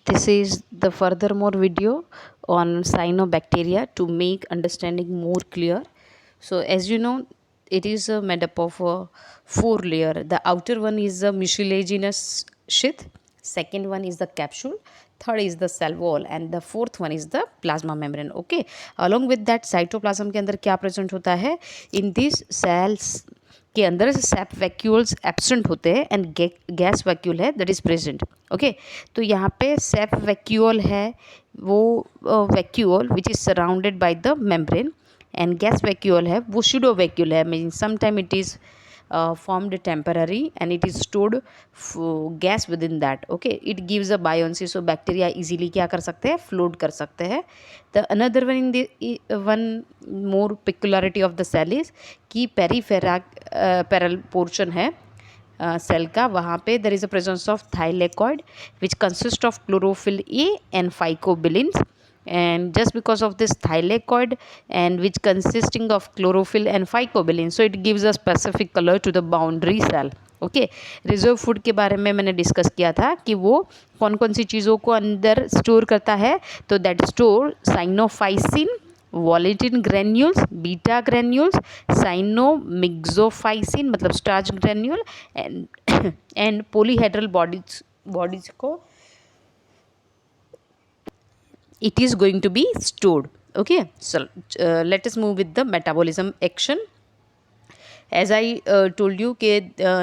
This is the furthermore video on cyanobacteria to make understanding more clear. So as you know, it is made up of four layer. The outer one is the mucilaginous sheath, second one is the capsule, third is the cell wall, and the fourth one is the plasma membrane. Okay, along with that cytoplasm के अंदर क्या present होता है? In these cells के अंदर सेप vacuoles absent होते हैं and gas vacuole है दैट इज़ प्रेजेंट. ओके, तो यहाँ पे सेप वैक्यूल है वो vacuole which is surrounded by the membrane, and gas vacuole है वो सूडो वैक्यूल है. Mean sometime it is formed temporary and it is stored gas within that. Okay, it gives a buoyancy, so bacteria easily क्या कर सकते हैं, float कर सकते हैं. The another one in the one more peculiarity of the cell is कि peripheral portion है cell का, वहाँ पे there is a presence of thylakoid which consists of chlorophyll A and phycobilins, and just because of this thylakoid and which consisting of chlorophyll and phycobilin, so it gives a specific color to the boundary cell. Okay, reserve food के बारे में मैंने discuss किया था कि वो कौन कौन सी चीज़ों को अंदर स्टोर करता है. तो that store cyanophycin, volutin granules, beta granules, cyanomyxophycean मतलब starch granule, and polyhedral bodies को it is going to be stored. Okay, so let us move with the metabolism action. As I told you कि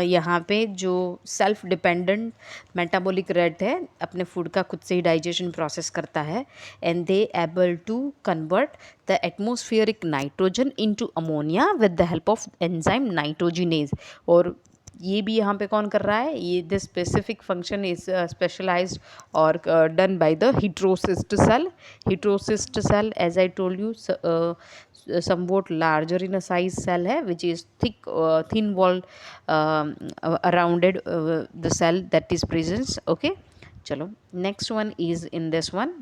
यहाँ पे जो self dependent metabolic rate है अपने food का खुद से ही डाइजेशन प्रोसेस करता है, and they able to convert the atmospheric nitrogen into ammonia with the help of enzyme nitrogenase. और ये भी यहाँ पे कौन कर रहा है, ये this specific function is specialized और done by the heterocyst cell. Heterocyst cell, as I told you, somewhat larger in a size cell है which is thick thin wall surrounded the cell that is presence. Okay, चलो next one is in this one.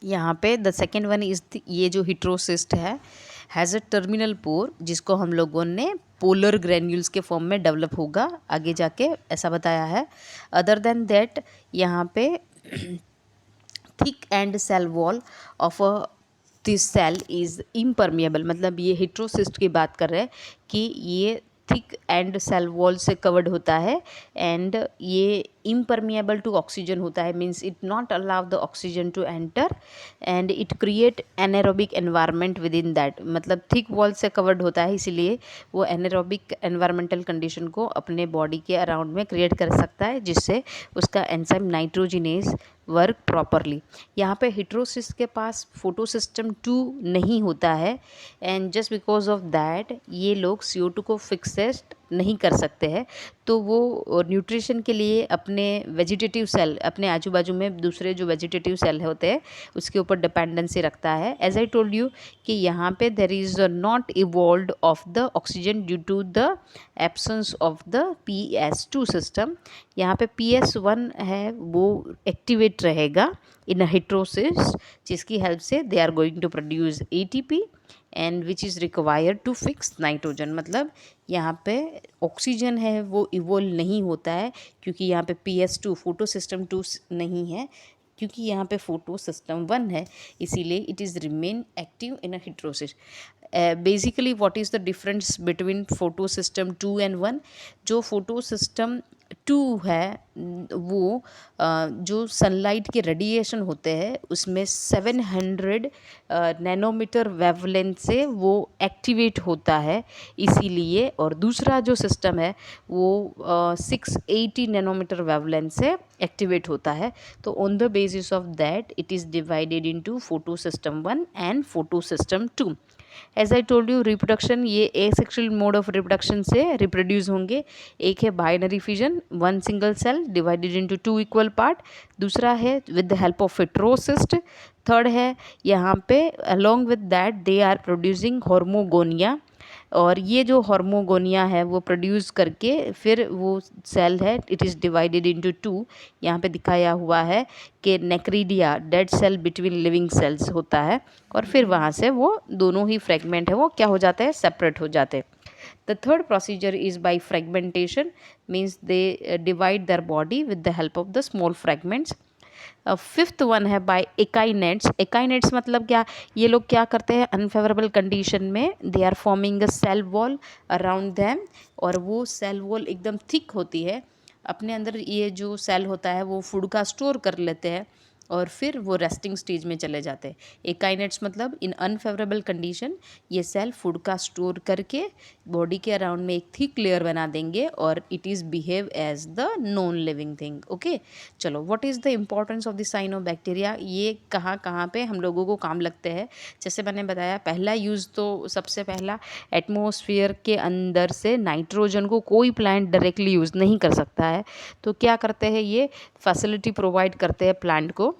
यहाँ पे the second one is ये जो हिट्रोसिस्ट है has a terminal पोर, जिसको हम लोगों ने पोलर ग्रेन्यूल्स के फॉर्म में डेवलप होगा आगे जाके, ऐसा बताया है. अदर देन दैट यहाँ पे thick and cell wall of a this cell is impermeable, मतलब ये हिट्रोसिस्ट की बात कर रहे हैं कि ये थिक एंड सेल वॉल से कवर्ड होता है, एंड ये इम्परमिएबल टू ऑक्सीजन होता है. Means it not allow the oxygen to enter, and it create anaerobic environment with in that. मतलब थिक वॉल से कवर्ड होता है इसीलिए वो एनारोबिक एनवायरमेंटल कंडीशन को अपने बॉडी के अराउंड में क्रिएट कर सकता है, जिससे उसका एंजाइम नाइट्रोजिनेज वर्क प्रॉपरली. यहाँ पे हिट्रोसिस के पास फोटोसिस्टम 2 नहीं होता है, and just because of that ये लोग CO2 को फिक्सेट नहीं कर सकते हैं, तो वो न्यूट्रिशन के लिए अपने वेजिटेटिव सेल, अपने आजू बाजू में दूसरे जो वेजिटेटिव सेल होते हैं उसके ऊपर डिपेंडेंसी रखता है. एज आई टोल्ड यू कि यहाँ पे there is not evolved of the oxygen due to the absence of the PS2 system. यहाँ पे PS1 है वो एक्टिवेट रहेगा इन हिट्रोसिस, जिसकी हेल्प से they are going to produce ATP and which is required to fix nitrogen. मतलब यहाँ पे ऑक्सीजन है वो इवोल्व नहीं होता है क्योंकि यहाँ पे PS2 फोटो सिस्टम 2 नहीं है, क्योंकि यहाँ पे फोटो सिस्टम 1 है, इसीलिए it is remain active in a हिट्रोसिस. Basically what is the difference between photo system 2 and 1. जो फोटो सिस्टम 2 है वो जो सनलाइट के रेडिएशन होते हैं उसमें 700 नैनोमीटर वेवलेंथ से वो एक्टिवेट होता है इसीलिए, और दूसरा जो सिस्टम है वो 680 नैनोमीटर वेवलेंथ से एक्टिवेट होता है. तो on the basis of that it is divided into photo system 1 and photo system 2. As I told you reproduction, ये एसेक्सुअल मोड ऑफ रिप्रोडक्शन से रिप्रोड्यूस होंगे. एक है binary fission, 1 single cell divided into 2 equal part. दूसरा है with the help of heterocyst. Third है यहाँ पे along with that they are producing hormogonia, और ये जो हॉर्मोगोनिया है वो प्रोड्यूस करके फिर वो सेल है इट इज़ डिवाइडेड इनटू 2. यहाँ पे दिखाया हुआ है कि necridia dead cell between living cells होता है, और फिर वहाँ से वो दोनों ही फ्रेगमेंट है वो क्या हो जाते हैं, सेपरेट हो जाते हैं. The third procedure is by fragmentation, means they divide their body with the help of the small fragments. Fifth one है बाय एकाइनेट्स. एकाइनेट्स मतलब क्या, ये लोग क्या करते हैं अनफेवरेबल कंडीशन में they are forming a cell wall around them, और वो सेल वॉल एकदम थिक होती है. अपने अंदर ये जो सेल होता है वो फूड का स्टोर कर लेते हैं और फिर वो रेस्टिंग स्टेज में चले जाते हैं. एकाइनेट्स मतलब इन अनफेवरेबल कंडीशन ये सेल फूड का स्टोर करके बॉडी के अराउंड में एक थिक लेयर बना देंगे और it is behave as the non living thing. Okay, चलो what is the importance of the cyanobacteria, ये कहाँ कहाँ पे हम लोगों को काम लगते हैं. जैसे मैंने बताया, पहला यूज़ तो सबसे पहला एटमॉस्फेयर के अंदर से नाइट्रोजन को कोई प्लांट डायरेक्टली यूज़ नहीं कर सकता है, तो क्या करते हैं ये फैसिलिटी प्रोवाइड करते हैं प्लांट को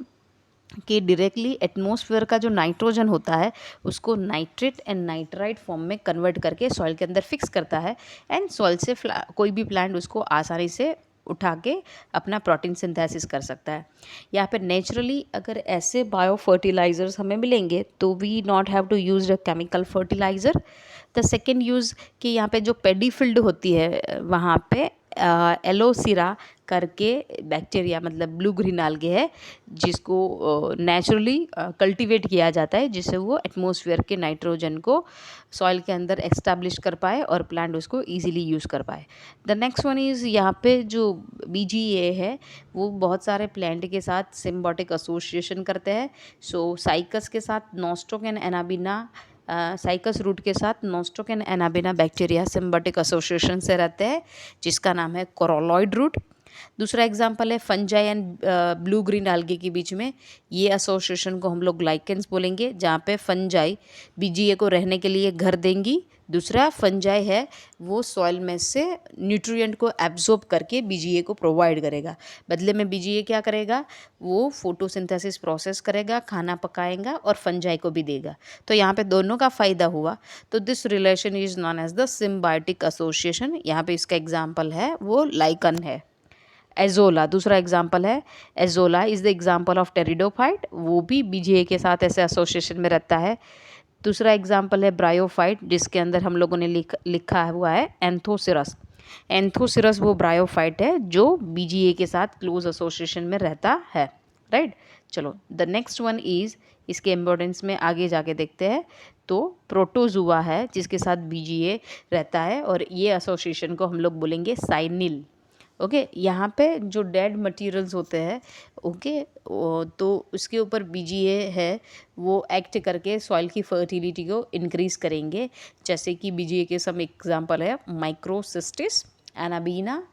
कि डायरेक्टली एटमॉस्फेयर का जो नाइट्रोजन होता है उसको नाइट्रेट एंड नाइट्राइट फॉर्म में कन्वर्ट करके सॉइल के अंदर फिक्स करता है, एंड सॉइल से कोई भी प्लांट उसको आसानी से उठा के अपना प्रोटीन सिंथेसिस कर सकता है. यहाँ पे नेचुरली अगर ऐसे बायो फर्टिलाइजर्स हमें मिलेंगे तो we not have to use a chemical fertiliser. The second use कि यहाँ पे जो पेडी फील्ड होती है वहाँ पे एलोसीरा करके बैक्टीरिया मतलब ब्लू ग्रीन algae है जिसको नेचुरली कल्टीवेट किया जाता है, जिससे वो एटमॉस्फेयर के नाइट्रोजन को सॉइल के अंदर एस्टैब्लिश कर पाए और प्लांट उसको इजीली यूज़ कर पाए. द नेक्स्ट वन इज़ यहाँ पे जो BGA है वो बहुत सारे प्लांट के साथ सिम्बायोटिक एसोसिएशन करते हैं. सो साइकस के साथ nostoc and anabaena, cycas root के साथ nostoc and anabaena bacteria symbiotic association से रहते हैं जिसका नाम है कोरोलॉइड रूट. दूसरा एग्जांपल है fungi and blue green algae के बीच में, ये एसोसिएशन को हम लोग लाइकेंस बोलेंगे, जहाँ पे फंजाई BGA को रहने के लिए घर देंगी. दूसरा फंजाई है वो सॉइल में से न्यूट्रिएंट को एब्जॉर्ब करके BGA को प्रोवाइड करेगा. बदले में BGA क्या करेगा, वो फोटोसिंथेसिस प्रोसेस करेगा, खाना पकाएगा और फंजाई को भी देगा. तो यहाँ पे दोनों का फ़ायदा हुआ. तो this relation is known as the symbiotic association. यहाँ पे इसका एग्जाम्पल है वो लाइकन है. एजोला दूसरा एग्जाम्पल है. Azolla is the example of pteridophyte, वो भी BGA के साथ ऐसे एसोसिएशन में रहता है. दूसरा एग्जाम्पल है ब्रायोफाइट, जिसके अंदर हम लोगों ने लिखा हुआ है एंथोसिरस. एंथोसिरस वो ब्रायोफाइट है जो BGA के साथ क्लोज एसोसिएशन में रहता है. राइट, चलो द नेक्स्ट वन इज़, इसके इम्पोर्टेंस में आगे जाके देखते हैं. तो प्रोटोजुआ है जिसके साथ BGA रहता है और ये एसोसिएशन को हम लोग बोलेंगे साइनिल. ओके, यहाँ पे जो डेड मटेरियल्स होते हैं, ओके, तो उसके ऊपर BGA है वो एक्ट करके सॉइल की फर्टिलिटी को इंक्रीज़ करेंगे. जैसे कि BGA के सम एग्जांपल है microcystis, anabaena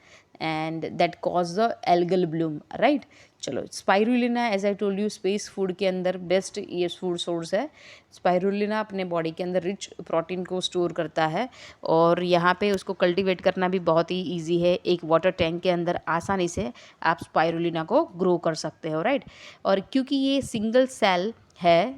and that cause the algal bloom. Right, चलो spirulina as I told you space food के अंदर बेस्ट ये फूड सोर्स है. स्पाइरुलिना अपने बॉडी के अंदर रिच प्रोटीन को स्टोर करता है और यहाँ पे उसको कल्टीवेट करना भी बहुत ही इजी है. एक वाटर टैंक के अंदर आसानी से आप स्पाइरुलिना को ग्रो कर सकते हो. राइट, और क्योंकि ये सिंगल सेल है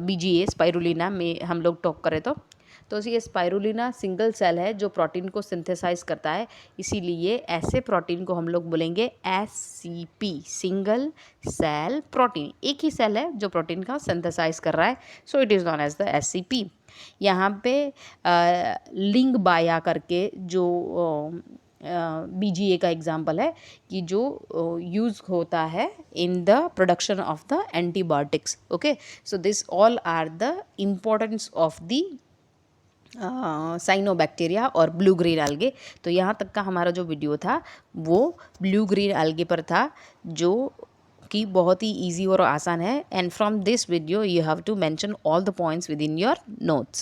BGA स्पाइरुलिना में हम लोग टॉक करें तो ये स्पाइरुलिना सिंगल सेल है जो प्रोटीन को सिंथेसाइज करता है, इसीलिए ऐसे प्रोटीन को हम लोग बोलेंगे SCP, सिंगल सेल प्रोटीन. एक ही सेल है जो प्रोटीन का सिंथेसाइज कर रहा है, so it is known as the SCP. यहाँ पे लिंग बाया करके जो BGA का एग्जाम्पल है कि जो यूज़ होता है in the production of the antibiotics. Okay, so this all are the importance of the cyanobacteria और ब्लू ग्रीन algae. तो यहाँ तक का हमारा जो वीडियो था वो ब्लू ग्रीन algae पर था, जो कि बहुत ही इजी और आसान है. And from this video you have to mention all the points with in your notes.